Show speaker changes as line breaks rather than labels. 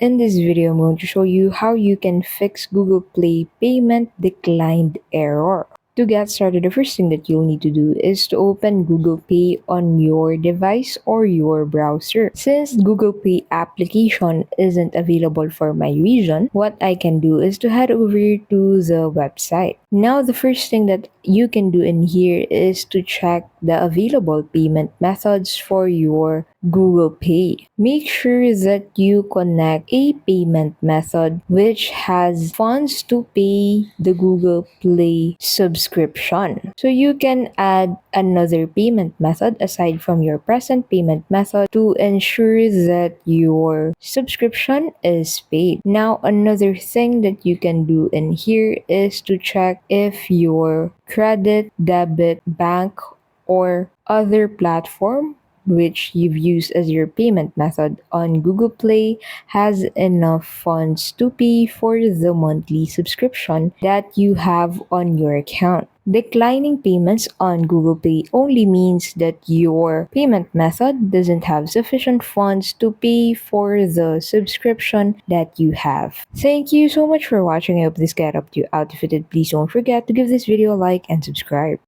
In this video, I'm going to show you how you can fix Google Play payment declined error. To get started, the first thing that you'll need to do is to open Google Pay on your device or your browser. Since Google Pay application isn't available for my region, what I can do is to head over to the website. Now, the first thing that you can do in here is to check the available payment methods for your Google Pay. Make sure that you connect a payment method which has funds to pay the Google Play subscription. So you can add another payment method aside from your present payment method to ensure that your subscription is paid. Now, another thing that you can do in here is to check if your credit, debit, bank, or other platform which you've used as your payment method on Google Play has enough funds to pay for the monthly subscription that you have on your account. Declining payments on Google Pay only means that your payment method doesn't have sufficient funds to pay for the subscription that you have. Thank you so much for watching. I hope this guide helped you out. If it did, please don't forget to give this video a like and subscribe.